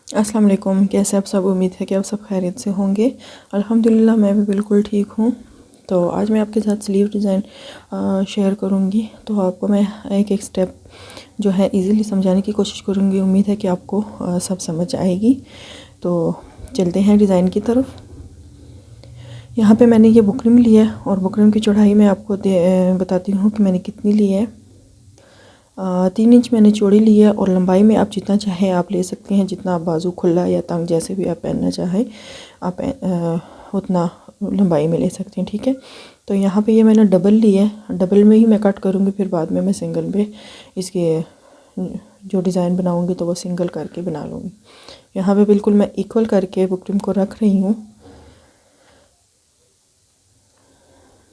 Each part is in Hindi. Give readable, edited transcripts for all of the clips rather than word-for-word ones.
अस्सलाम वालेकुम। कैसे आप सब? उम्मीद है कि आप सब खैरियत से होंगे। अल्हम्दुलिल्लाह मैं भी बिल्कुल ठीक हूँ। तो आज मैं आपके साथ स्लीव डिज़ाइन शेयर करूँगी। तो आपको मैं एक एक स्टेप जो है इजीली समझाने की कोशिश करूँगी। उम्मीद है कि आपको सब समझ आएगी। तो चलते हैं डिज़ाइन की तरफ। यहाँ पे मैंने ये बुकरम लिया है और बुकरम की चौड़ाई मैं आपको बताती हूँ कि मैंने कितनी ली है। 3 इंच मैंने चौड़ी ली है और लंबाई में आप जितना चाहें आप ले सकते हैं। जितना आप बाजू खुला या तंग जैसे भी आप पहनना चाहें आप उतना लंबाई में ले सकते हैं। ठीक है। तो यहाँ पे ये मैंने डबल ली है। डबल में ही मैं कट करूँगी, फिर बाद में मैं सिंगल पे इसके जो डिज़ाइन बनाऊँगी तो वो सिंगल करके बना लूँगी। यहाँ पे बिल्कुल मैं इक्वल करके बुकरम को रख रही हूँ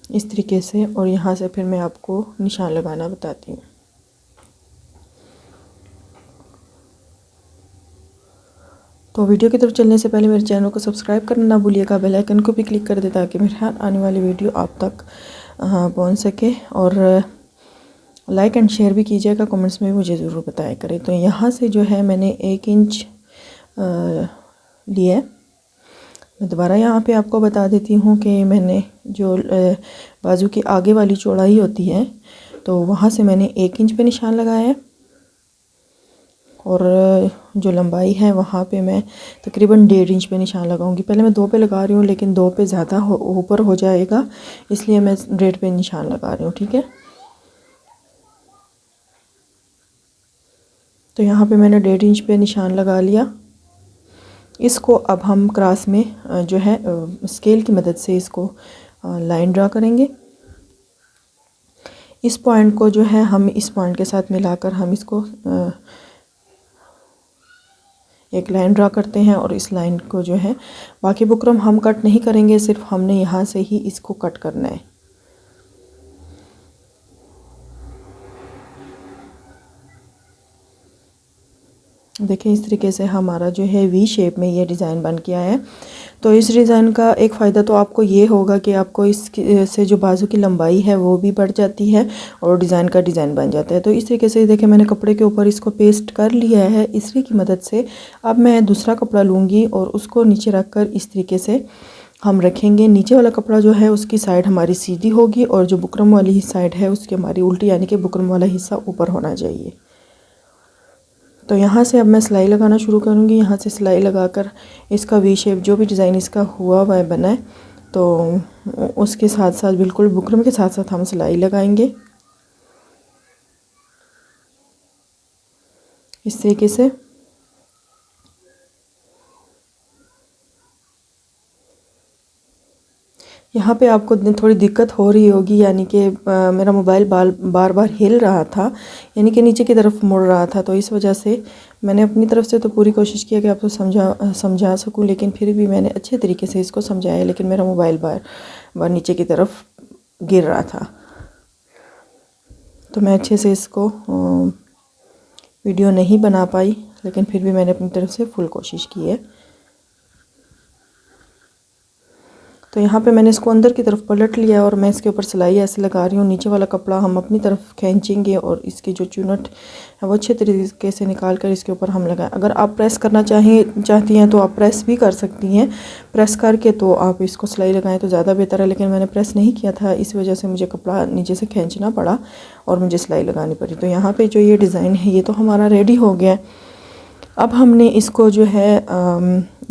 इस तरीके से। और यहाँ से फिर मैं आपको निशान लगाना बताती हूँ। तो वीडियो की तरफ चलने से पहले मेरे चैनल को सब्सक्राइब करना ना भूलिएगा। बेल आइकन को भी क्लिक कर दें ताकि मेरे हर आने वाली वीडियो आप तक पहुंच सके। और लाइक एंड शेयर भी कीजिएगा। कमेंट्स में मुझे ज़रूर बताया करें। तो यहाँ से जो है मैंने 1 इंच लिया है। मैं दोबारा यहाँ पे आपको बता देती हूँ कि मैंने जो बाजू की आगे वाली चौड़ाई होती है तो वहाँ से मैंने 1 इंच पे निशान लगाया है। और जो लंबाई है वहाँ पे मैं तकरीबन 1.5 इंच पे निशान लगाऊंगी। पहले मैं 2 पे लगा रही हूँ लेकिन 2 पे ज़्यादा ऊपर हो जाएगा, इसलिए मैं 1.5 पे निशान लगा रही हूँ। ठीक है। तो यहाँ पे मैंने 1.5 इंच पे निशान लगा लिया। इसको अब हम क्रॉस में जो है स्केल की मदद से इसको लाइन ड्रा करेंगे। इस पॉइंट को जो है हम इस पॉइंट के साथ मिलाकर हम इसको एक लाइन ड्रा करते हैं। और इस लाइन को जो है बाकी बुकरम हम कट नहीं करेंगे, सिर्फ हमने यहाँ से ही इसको कट करना है। देखिए इस तरीके से हमारा जो है वी शेप में ये डिज़ाइन बन के आया है। तो इस डिज़ाइन का एक फ़ायदा तो आपको ये होगा कि आपको इससे जो बाजू की लंबाई है वो भी बढ़ जाती है और डिज़ाइन का डिज़ाइन बन जाता है। तो इस तरीके से देखिए मैंने कपड़े के ऊपर इसको पेस्ट कर लिया है इस्त्री की मदद से। अब मैं दूसरा कपड़ा लूँगी और उसको नीचे रख कर इस तरीके से हम रखेंगे। नीचे वाला कपड़ा जो है उसकी साइड हमारी सीधी होगी और जो बुकरम वाली साइड है उसकी हमारी उल्टी, यानी कि बुकरम वाला हिस्सा ऊपर होना चाहिए। तो यहाँ से अब मैं सिलाई लगाना शुरू करूँगी। यहाँ से सिलाई लगाकर इसका वी शेप जो भी डिज़ाइन इसका हुआ है बना है तो उसके साथ साथ बिल्कुल बुकरम के साथ साथ हम सिलाई लगाएंगे इस तरीके से। यहाँ पे आपको थोड़ी दिक्कत हो रही होगी, यानी कि मेरा मोबाइल बार बार हिल रहा था, यानी कि नीचे की तरफ मुड़ रहा था। तो इस वजह से मैंने अपनी तरफ से तो पूरी कोशिश की कि आपको समझा सकूं, लेकिन फिर भी मैंने अच्छे तरीके से इसको समझाया। लेकिन मेरा मोबाइल बार बार नीचे की तरफ गिर रहा था, तो मैं अच्छे से इसको वीडियो नहीं बना पाई, लेकिन फिर भी मैंने अपनी तरफ से फुल कोशिश की है। तो यहाँ पे मैंने इसको अंदर की तरफ पलट लिया और मैं इसके ऊपर सिलाई ऐसे लगा रही हूँ। नीचे वाला कपड़ा हम अपनी तरफ खींचेंगे और इसकी जो चुनट है वो अच्छे तरीके से निकाल कर इसके ऊपर हम लगाएं। अगर आप प्रेस करना चाहती हैं तो आप प्रेस भी कर सकती हैं। प्रेस करके तो आप इसको सिलाई लगाएं तो ज़्यादा बेहतर है, लेकिन मैंने प्रेस नहीं किया था, इस वजह से मुझे कपड़ा नीचे से खींचना पड़ा और मुझे सिलाई लगानी पड़ी। तो यहाँ पर जो ये डिज़ाइन है ये तो हमारा रेडी हो गया। अब हमने इसको जो है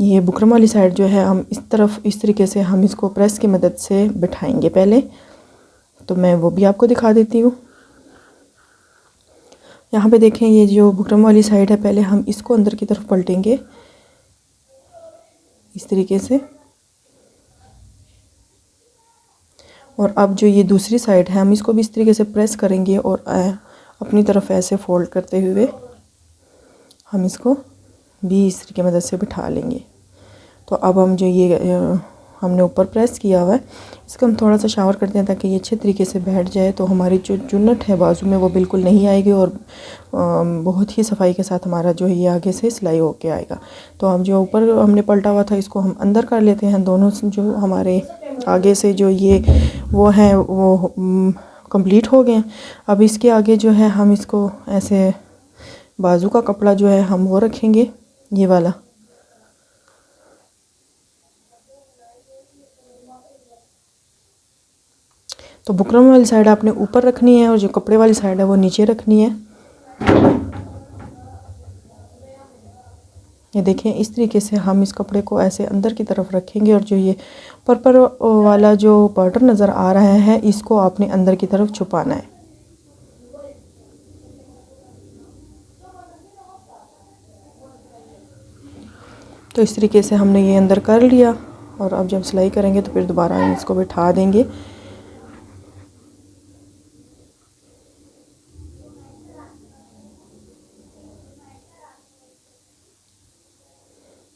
ये बुकरम वाली साइड जो है हम इस तरफ इस तरीके से हम इसको प्रेस की मदद से बिठाएंगे पहले। तो मैं वो भी आपको दिखा देती हूँ। यहाँ पे देखें ये जो बुकरम वाली साइड है, पहले हम इसको अंदर की तरफ पलटेंगे इस तरीके से। और अब जो ये दूसरी साइड है हम इसको भी इस तरीके से प्रेस करेंगे और अपनी तरफ ऐसे फोल्ड करते हुए हम इसको भी इस्त्री की मदद से बिठा लेंगे। तो अब हम जो ये हमने ऊपर प्रेस किया हुआ है इसको हम थोड़ा सा शावर करते हैं ताकि ये अच्छे तरीके से बैठ जाए। तो हमारी जो चुन्नट है बाजू में वो बिल्कुल नहीं आएगी और बहुत ही सफाई के साथ हमारा जो है ये आगे से सिलाई होके आएगा। तो हम जो ऊपर हमने पलटा हुआ था इसको हम अंदर कर लेते हैं। दोनों जो हमारे आगे से जो ये वो हैं वो कंप्लीट हो गए। अब इसके आगे जो है हम इसको ऐसे बाजू का कपड़ा जो है हम वो रखेंगे, ये वाला तो बुकरम वाली साइड आपने ऊपर रखनी है और जो कपड़े वाली साइड है वो नीचे रखनी है। ये देखें, इस तरीके से हम इस कपड़े को ऐसे अंदर की तरफ रखेंगे और जो ये पर्पल वाला जो बॉर्डर नज़र आ रहा है इसको आपने अंदर की तरफ छुपाना है। तो इस तरीके से हमने ये अंदर कर लिया और अब जब सिलाई करेंगे तो फिर दोबारा हम इसको बिठा देंगे।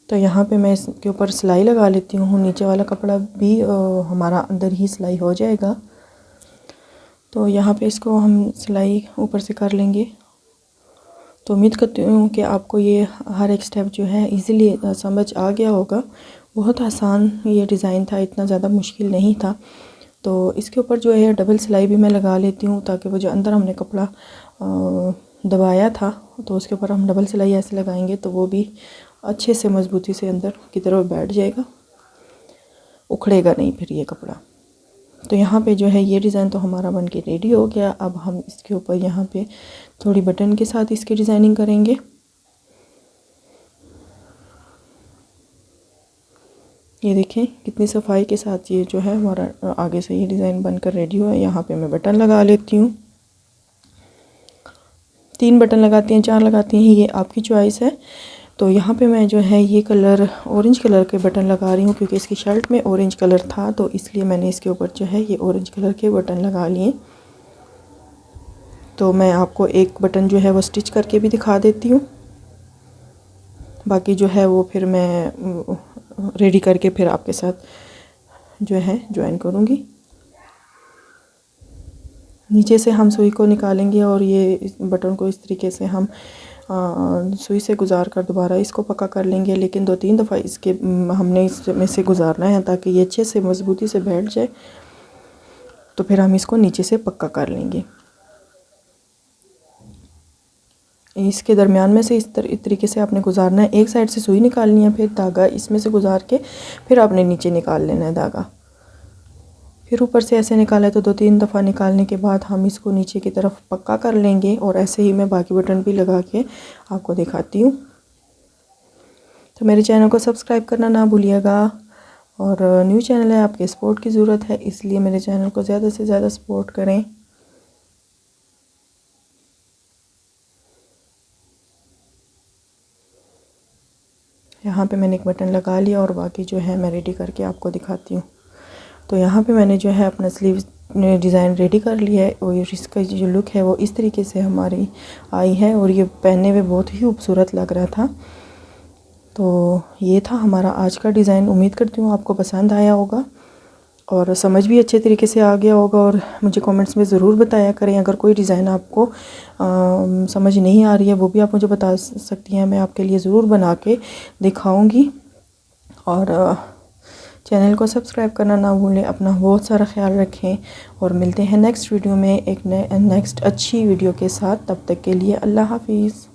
तो यहाँ पे मैं इसके ऊपर सिलाई लगा लेती हूँ। नीचे वाला कपड़ा भी हमारा अंदर ही सिलाई हो जाएगा। तो यहाँ पे इसको हम सिलाई ऊपर से कर लेंगे। तो उम्मीद करती हूँ कि आपको ये हर एक स्टेप जो है इजीली समझ आ गया होगा। बहुत आसान ये डिज़ाइन था, इतना ज़्यादा मुश्किल नहीं था। तो इसके ऊपर जो है डबल सिलाई भी मैं लगा लेती हूँ ताकि वो जो अंदर हमने कपड़ा दबाया था तो उसके ऊपर हम डबल सिलाई ऐसे लगाएंगे तो वो भी अच्छे से मज़बूती से अंदर की तरफ बैठ जाएगा, उखड़ेगा नहीं फिर ये कपड़ा। तो यहाँ पे जो है ये डिज़ाइन तो हमारा बन के रेडी हो गया। अब हम इसके ऊपर यहाँ पे थोड़ी बटन के साथ इसकी डिज़ाइनिंग करेंगे। ये देखें कितनी सफाई के साथ ये जो है हमारा आगे से ये डिज़ाइन बनकर रेडी हुआ है। यहाँ पे मैं बटन लगा लेती हूँ। 3 बटन लगाती हैं, 4 लगाती हैं, ये आपकी चॉइस है। तो यहाँ पे मैं जो है ये कलर ऑरेंज कलर के बटन लगा रही हूँ क्योंकि इसकी शर्ट में ऑरेंज कलर था तो इसलिए मैंने इसके ऊपर जो है ये ऑरेंज कलर के बटन लगा लिए। तो मैं आपको एक बटन जो है वो स्टिच करके भी दिखा देती हूँ, बाकी जो है वो फिर मैं रेडी करके फिर आपके साथ जो है ज्वाइन करूँगी। नीचे से हम सुई को निकालेंगे और ये इस बटन को इस तरीके से हम सुई से गुजार कर दोबारा इसको पक्का कर लेंगे, लेकिन 2-3 दफ़ा इसके हमने इसमें से गुजारना है ताकि ये अच्छे से मज़बूती से बैठ जाए। तो फिर हम इसको नीचे से पक्का कर लेंगे। इसके दरमियान में से इस तरीके से आपने गुजारना है। एक साइड से सुई निकालनी है, फिर धागा इसमें से गुजार के फिर आपने नीचे निकाल लेना है धागा। फिर ऊपर से ऐसे निकाला है तो 2-3 दफ़ा निकालने के बाद हम इसको नीचे की तरफ पक्का कर लेंगे और ऐसे ही मैं बाकी बटन भी लगा के आपको दिखाती हूँ। तो मेरे चैनल को सब्सक्राइब करना ना भूलिएगा और न्यू चैनल है, आपके सपोर्ट की ज़रूरत है, इसलिए मेरे चैनल को ज़्यादा से ज़्यादा सपोर्ट करें। यहाँ पे मैंने एक बटन लगा लिया और बाकी जो है मैं रेडी करके आपको दिखाती हूँ। तो यहाँ पे मैंने जो है अपना स्लीव डिज़ाइन रेडी कर लिया है और इसका जो लुक है वो इस तरीके से हमारी आई है और ये पहनने में बहुत ही खूबसूरत लग रहा था। तो ये था हमारा आज का डिज़ाइन। उम्मीद करती हूँ आपको पसंद आया होगा और समझ भी अच्छे तरीके से आ गया होगा और मुझे कमेंट्स में ज़रूर बताया करें अगर कोई डिज़ाइन आपको समझ नहीं आ रही है वो भी आप मुझे बता सकती हैं, मैं आपके लिए ज़रूर बना के दिखाऊँगी। और चैनल को सब्सक्राइब करना ना भूलें। अपना बहुत सारा ख्याल रखें और मिलते हैं नेक्स्ट वीडियो में एक नेक्स्ट अच्छी वीडियो के साथ। तब तक के लिए अल्लाह हाफिज़।